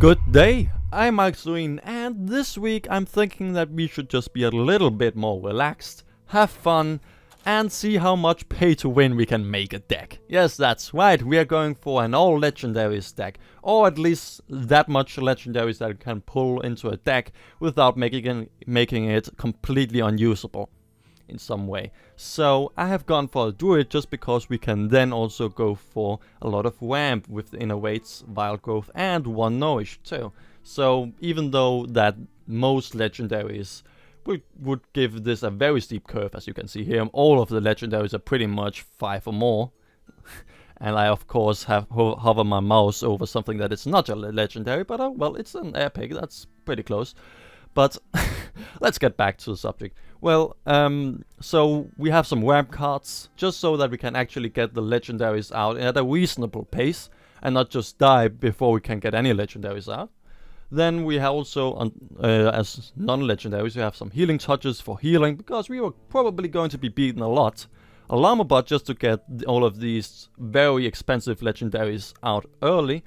Good day, I'm Ikslorin, and this week I'm thinking that we should just be a little bit more relaxed, have fun, and see how much pay to win we can make a deck. Yes, that's right, we are going for an all Legendaries deck, or at least that much Legendaries that we can pull into a deck without making it completely unusable in some way. So I have gone for a Druid just because we can then also go for a lot of Ramp with Inner Weights, Wild Growth, and 1 Nourish too. So even though that most Legendaries would give this a very steep curve, as you can see here, all of the Legendaries are pretty much 5 or more. And I of course have hover my mouse over something that is not a Legendary, but well, it's an epic, that's pretty close. But let's get back to the subject. Well, so we have some ramp cards, just so that we can actually get the Legendaries out at a reasonable pace, and not just die before we can get any Legendaries out. Then we have also, as non-Legendaries, we have some healing touches for healing, because we were probably going to be beaten a lot. A Llama Bot just to get all of these very expensive Legendaries out early.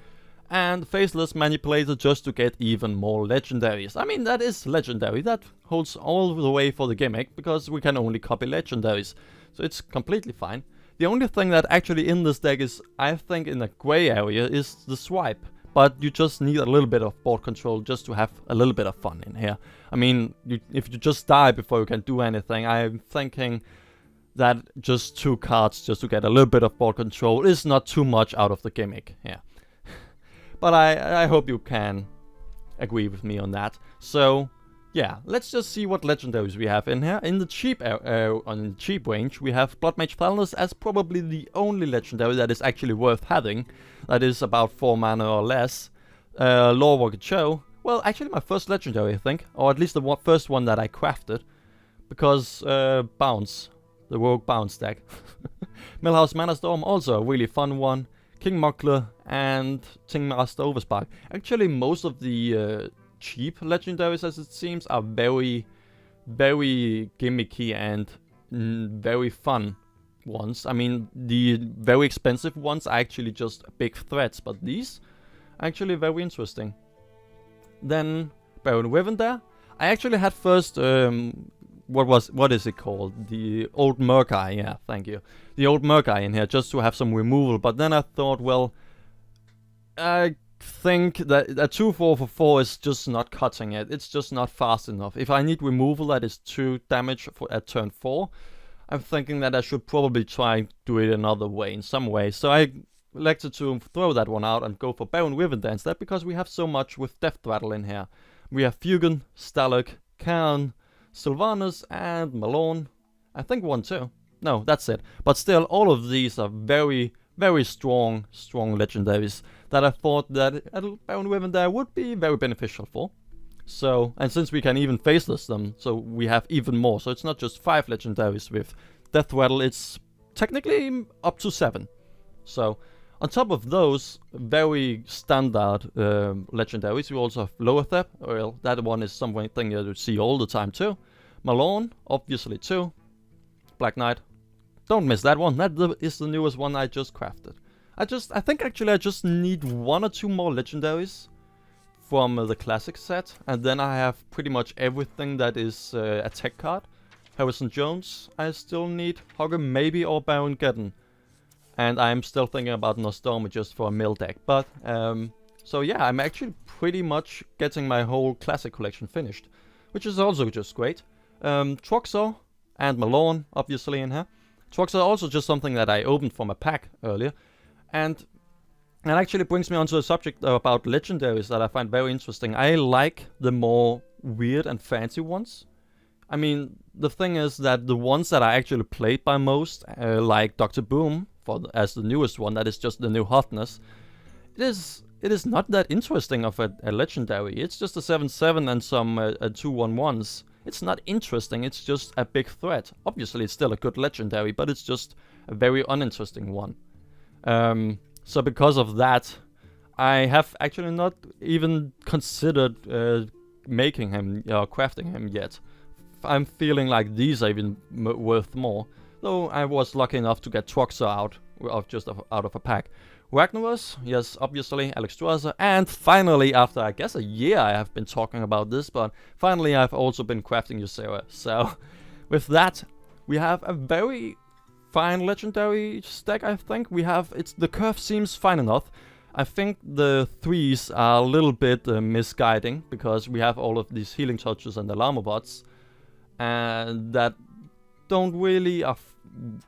And Faceless Manipulator just to get even more Legendaries. I mean, that is Legendary. That holds all the way for the Gimmick, because we can only copy Legendaries. So it's completely fine. The only thing that actually in this deck is, I think, in a grey area, is the Swipe. But you just need a little bit of board control just to have a little bit of fun in here. I mean, if you just die before you can do anything, I'm thinking that just 2 cards just to get a little bit of board control is not too much out of the Gimmick here. But I hope you can agree with me on that. So yeah, let's just see what Legendaries we have in here. In the cheap range, we have Blood Mage Thalnos as probably the only Legendary that is actually worth having. That is about 4 mana or less. Lore Walker Cho. Well, actually my first Legendary, I think, or at least the first one that I crafted, because Bounce, the Rogue Bounce deck. Millhouse Mana Storm, also a really fun one. King Muckler and Tingmaster Overspark. Actually, most of the cheap Legendaries, as it seems, are very, very gimmicky and very fun ones. I mean, the very expensive ones are actually just big threats, but these are actually very interesting. Then Baron Rivendare. I actually had first what is it called? The old Murkai, yeah, thank you. The old Murkai in here, just to have some removal, but then I thought, well, I think that a 2/4 for 4 is just not cutting it. It's just not fast enough. If I need removal that is 2 damage at turn 4, I'm thinking that I should probably try and do it another way, in some way. So I elected to throw that one out and go for Baron Rivendare instead, because we have so much with Death Rattle in here. We have Fugan, Stalak, Cairn, Sylvanas, and Malorne. I think 1 too. No, that's it. But still, all of these are very, very strong Legendaries that I thought that Baron Rivendare would be very beneficial for. So, and since we can even faceless them, so we have even more. So it's not just 5 Legendaries with Death Rattle, it's technically up to 7. So, on top of those very standard Legendaries, we also have Loatheb. Well, that one is something you see all the time too. Malorne, obviously too. Black Knight. Don't miss that one. That is the newest one I just crafted. I think actually I just need 1 or 2 more Legendaries from the classic set. And then I have pretty much everything that is a tech card. Harrison Jones, I still need. Hogger maybe, or Baron Geddon. And I'm still thinking about Nostorma just for a mill deck. But, so yeah, I'm actually pretty much getting my whole classic collection finished. Which is also just great. Troxor and Malorne, obviously, in here. Troxor also just something that I opened from a pack earlier. And that actually brings me onto a subject about Legendaries that I find very interesting. I like the more weird and fancy ones. I mean, the thing is that the ones that are actually played by most, like Dr. Boom, as the newest one, that is just the new hotness, it is not that interesting of a Legendary. It's just a 7/7 and some 2/1/1s. It's not interesting, it's just a big threat. Obviously it's still a good Legendary, but it's just a very uninteresting one. So because of that, I have actually not even considered making him, crafting him yet. I'm feeling like these are even worth more. Though I was lucky enough to get Troxor out of a pack, Ragnaros, yes, obviously, Ikslorin, and finally, after I guess a year I have been talking about this, but finally I've also been crafting Ysera. So, with that, we have a very fine legendary stack, I think. The curve seems fine enough. I think the 3s are a little bit misguiding, because we have all of these healing touches and alarm bots, and that don't really are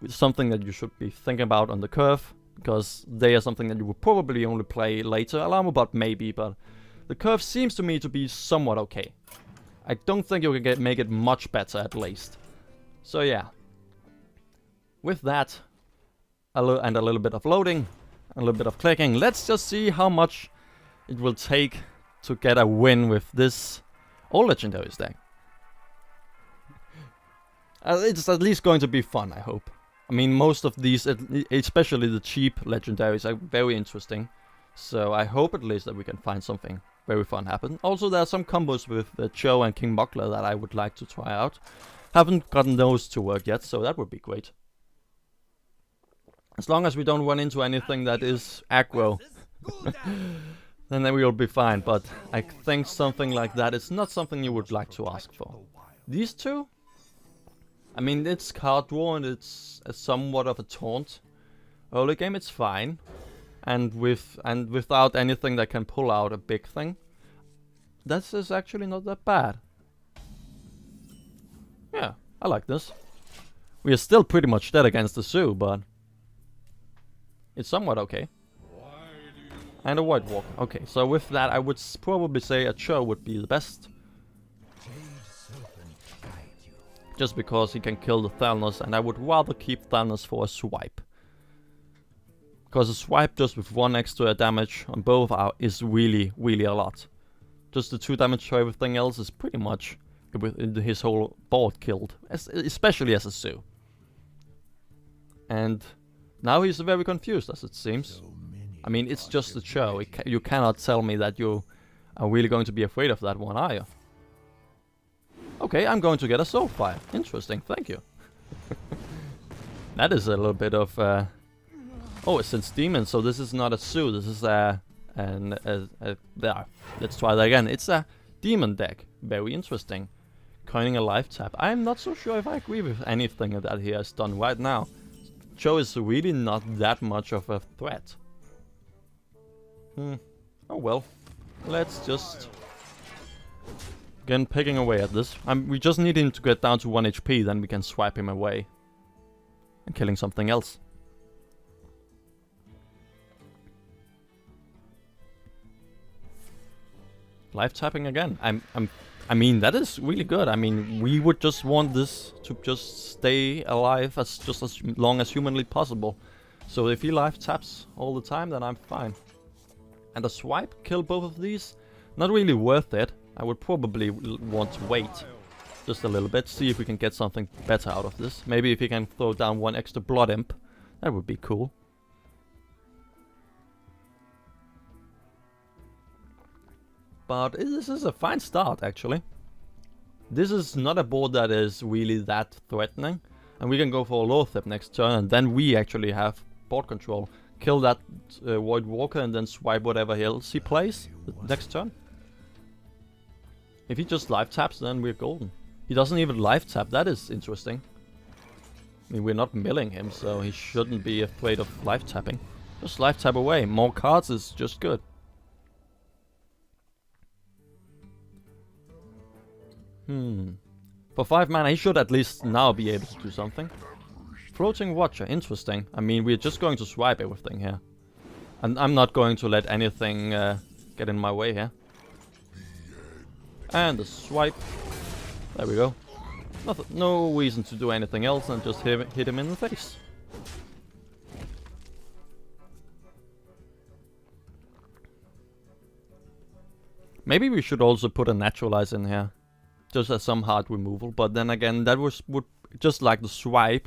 something that you should be thinking about on the curve, because they are something that you would probably only play later. Alarm bot maybe, but the curve seems to me to be somewhat okay. I don't think you can make it much better at least. So yeah. With that, and a little bit of loading, a little bit of clicking, let's just see how much it will take to get a win with this all legendary stack. It's at least going to be fun, I hope. I mean, most of these, especially the cheap legendaries, are very interesting. So I hope at least that we can find something very fun happen. Also, there are some combos with Cho and King Muckler that I would like to try out. Haven't gotten those to work yet, so that would be great. As long as we don't run into anything that is aggro, then we will be fine. But I think something like that is not something you would like to ask for. These two? I mean, it's card draw and it's somewhat of a taunt. Early game it's fine. And without anything that can pull out a big thing, this is actually not that bad. Yeah, I like this. We are still pretty much dead against the Zoo, but it's somewhat okay. And a White Walker. Okay, so with that I would probably say a Cho would be the best. Just because he can kill the Thalnos, and I would rather keep Thalnos for a swipe. Because a swipe just with 1 extra damage on both is really, really a lot. Just the 2 damage to everything else is pretty much with his whole board killed. Especially as a Zoo. And now he's very confused, as it seems. I mean, it's just a Cho. You cannot tell me that you are really going to be afraid of that one, are you? Okay, I'm going to get a Soulfire. Interesting, thank you. That is a little bit of... Oh, it's since Demon, so this is not a Zoo. This is there. Let's try that again. It's a Demon deck. Very interesting. Coining a life tap. I'm not so sure if I agree with anything that he has done right now. Cho is really not that much of a threat. Oh well. Let's just... Again, picking away at this. We just need him to get down to 1 HP, then we can swipe him away. And killing something else. Life tapping again. I mean, that is really good. I mean, we would just want this to just stay alive as long as humanly possible. So if he life taps all the time, then I'm fine. And a swipe, kill both of these. Not really worth it. I would probably want to wait just a little bit, see if we can get something better out of this. Maybe if he can throw down 1 extra Blood Imp, that would be cool. But this is a fine start, actually. This is not a board that is really that threatening. And we can go for a Loatheb next turn, and then we actually have board control. Kill that Void Walker and then swipe whatever else he plays the next turn. If he just life taps, then we're golden. He doesn't even life tap, that is interesting. I mean, we're not milling him, so he shouldn't be afraid of life tapping. Just life tap away. More cards is just good. For 5 mana, he should at least now be able to do something. Floating Watcher, interesting. I mean, we're just going to swipe everything here. And I'm not going to let anything get in my way here. And the swipe. There we go. No reason to do anything else and just hit him in the face. Maybe we should also put a Naturalize in here. Just as some hard removal. But then again, that would, just like the swipe,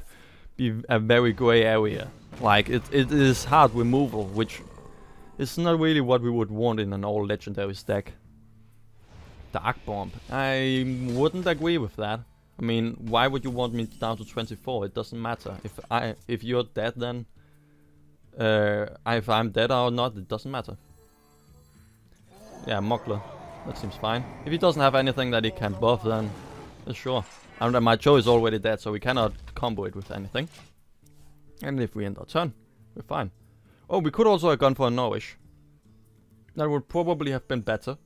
be a very grey area. Like, it is hard removal, which is not really what we would want in an all legendary stack. Dark Bomb. I wouldn't agree with that. I mean, why would you want me down to 24? It doesn't matter. If you're dead, then If I'm dead or not, it doesn't matter. Yeah, Muggler. That seems fine. If he doesn't have anything that he can buff, then sure. And my Joe is already dead, so we cannot combo it with anything. And if we end our turn, we're fine. Oh, we could also have gone for a Nourish. That would probably have been better.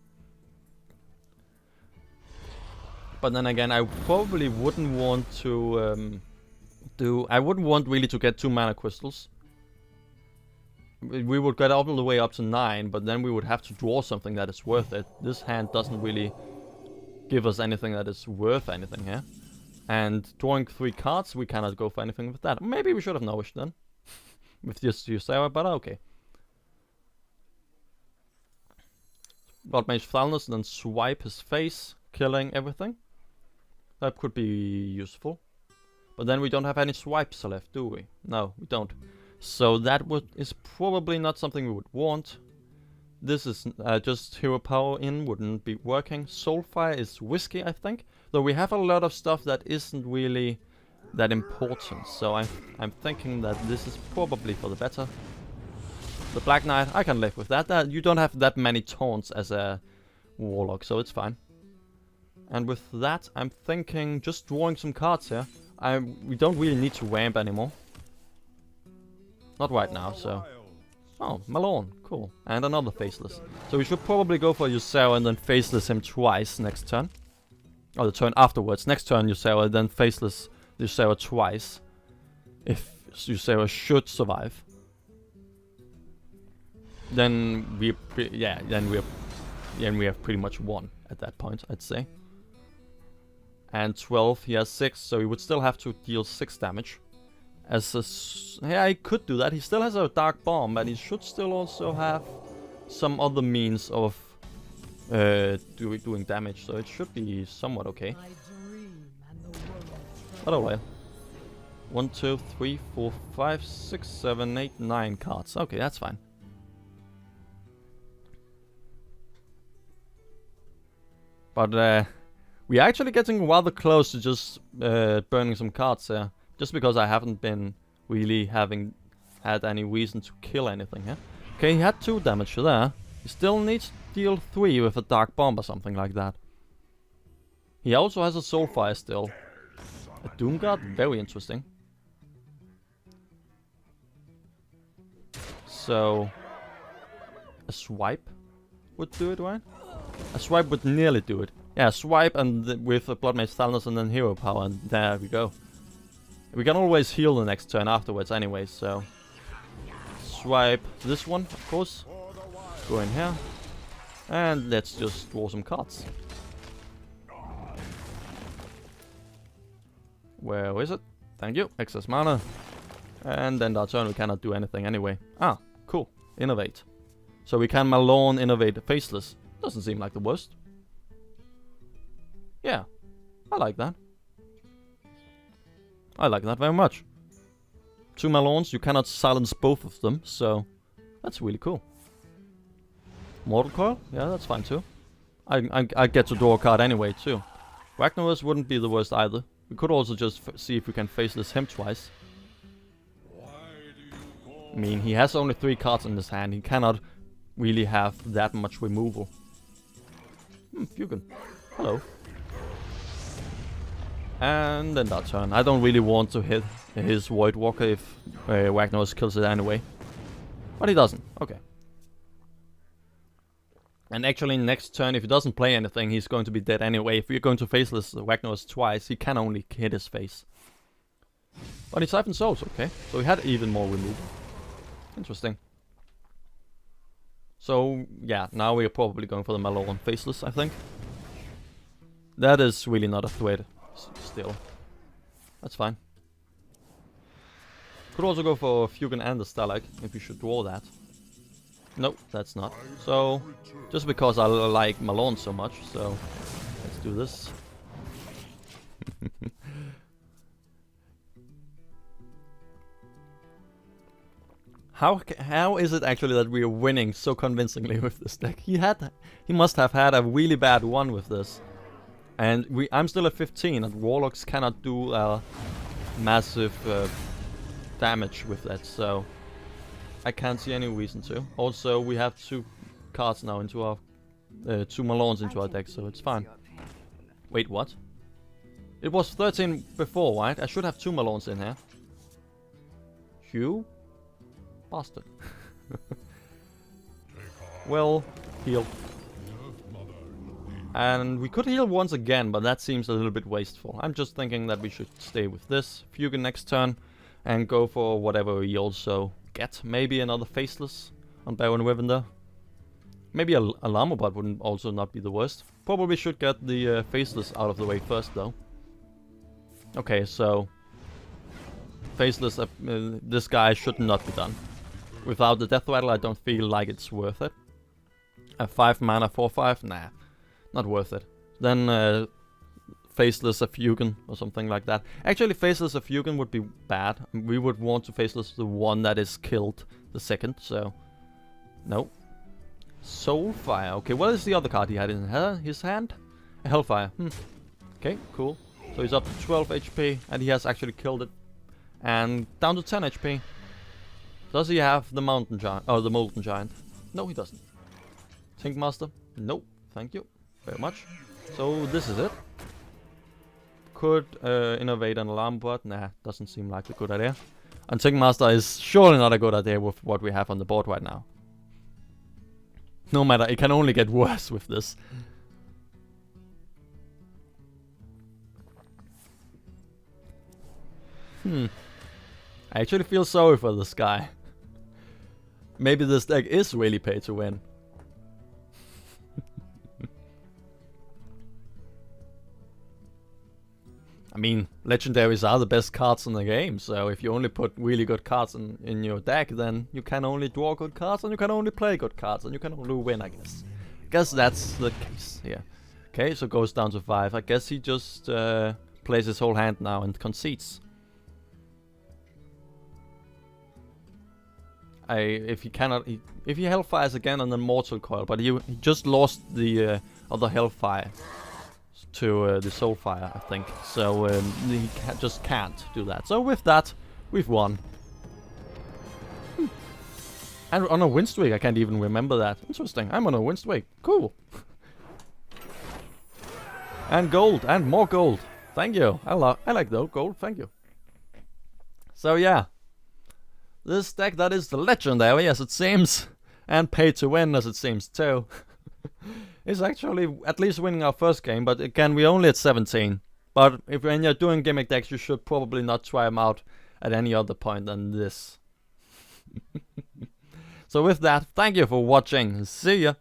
But then again, I probably wouldn't want to I wouldn't want really to get 2 mana crystals. We would get all the way up to 9, but then we would have to draw something that is worth it. This hand doesn't really give us anything that is worth anything here. And drawing 3 cards, we cannot go for anything with that. Maybe we should have Nourished then. With just Ysera, but okay. Blood Mage Thalnos and then swipe his face, killing everything. That could be useful. But then we don't have any swipes left, do we? No, we don't. So that is probably not something we would want. This is just hero power in wouldn't be working. Soulfire is risky, I think. Though we have a lot of stuff that isn't really that important. So I'm thinking that this is probably for the better. The Black Knight, I can live with that. You don't have that many taunts as a Warlock, so it's fine. And with that, I'm thinking just drawing some cards here. We don't really need to ramp anymore. Not right now, so... Oh, Malorn, cool. And another Faceless. So we should probably go for Ysera and then Faceless him twice next turn. Or the turn afterwards. Next turn Ysera, then Faceless Ysera twice. If Ysera should survive. Then we have pretty much won at that point, I'd say. And 12, he has 6, so he would still have to deal 6 damage. Yeah, he could do that. He still has a Dark Bomb, and he should still also have some other means of doing damage, so it should be somewhat okay. But oh well. 1, 2, 3, 4, 5, 6, 7, 8, 9 cards. Okay, that's fine. But we're actually getting rather close to just burning some cards here. Just because I haven't been really had any reason to kill anything here. Okay, he had 2 damage there. He still needs to deal 3 with a Dark Bomb or something like that. He also has a Soulfire still. A Doomguard, very interesting. So... a swipe would do it, right? A swipe would nearly do it. Yeah, swipe and with a Blood Mage Thalnos and then hero power, and there we go. We can always heal the next turn afterwards anyway, so... Swipe this one, of course. Go in here. And let's just draw some cards. Where is it? Thank you, excess mana. And then our turn we cannot do anything anyway. Ah, cool. Innovate. So we can Malorn Innovate Faceless. Doesn't seem like the worst. Yeah, I like that. I like that very much. 2 Malorns, you cannot silence both of them, so that's really cool. Mortal Coil? Yeah, that's fine too. I get to draw a card anyway too. Ragnaros wouldn't be the worst either. We could also just see if we can Faceless him twice. I mean, he has only 3 cards in his hand. He cannot really have that much removal. Fugan. Hello. And then that turn. I don't really want to hit his Void Walker if Ragnaros kills it anyway. But he doesn't. Okay. And actually next turn, if he doesn't play anything, he's going to be dead anyway. If we're going to Faceless Ragnaros twice, he can only hit his face. But he Siphon Souls, okay. So he had even more removal. Interesting. So, yeah, now we're probably going for the Malorn Faceless, I think. That is really not a threat. Still. That's fine. Could also go for Fugan and the Stalag, if we should draw that. Nope, that's not. So, just because I like Malorn so much, so let's do this. How is it actually that we are winning so convincingly with this deck? He must have had a really bad one with this. And I'm still at 15, and Warlocks cannot do massive damage with that, so... I can't see any reason to. Also, we have 2 cards now into our... 2 Malorns into our deck, so it's fine. Wait, what? It was 13 before, right? I should have 2 Malorns in here. You bastard. Well, heal. And we could heal once again, but that seems a little bit wasteful. I'm just thinking that we should stay with this Fugen next turn and go for whatever we also get. Maybe another Faceless on Baron Wivender. Maybe a Lamobot wouldn't also not be the worst. Probably should get the Faceless out of the way first though. Okay, so Faceless, this guy should not be done. Without the Death Rattle, I don't feel like it's worth it. A 5 mana 4/5? Nah, not worth it. Then Faceless a Fugen or something like that. Actually, Faceless a Fugen would be bad. We would want to Faceless the one that is killed the second, so... No. Soulfire. Okay, what is the other card he had in his hand? A Hellfire. Okay, cool. So he's up to 12 HP, and he has actually killed it. And down to 10 HP. Does he have the Mountain Giant? Oh, the Molten Giant. No, he doesn't. Think Master? Nope. Thank you very much. So this is it. Could innovate an Alarm Bot? Nah, doesn't seem like a good idea. And Think Master is surely not a good idea with what we have on the board right now. No matter, it can only get worse with this. I actually feel sorry for this guy. Maybe this deck is really pay to win. I mean, Legendaries are the best cards in the game, so if you only put really good cards in your deck, then you can only draw good cards, and you can only play good cards, and you can only win, I guess. Guess that's the case here. Okay, so goes down to 5. I guess he just plays his whole hand now and concedes. If he Hellfires again on the Mortal Coil, but he just lost the other Hellfire to the Soulfire, I think. So he just can't do that. So with that, we've won. And on a win streak, I can't even remember that. Interesting. I'm on a win streak. Cool. And gold, and more gold. Thank you. I like though gold. Thank you. So yeah. This deck that is the Legendary, as it seems, and pay to win, as it seems too, is actually at least winning our first game, but again, we're only at 17. But when you're doing Gimmick decks, you should probably not try them out at any other point than this. So with that, thank you for watching. See ya!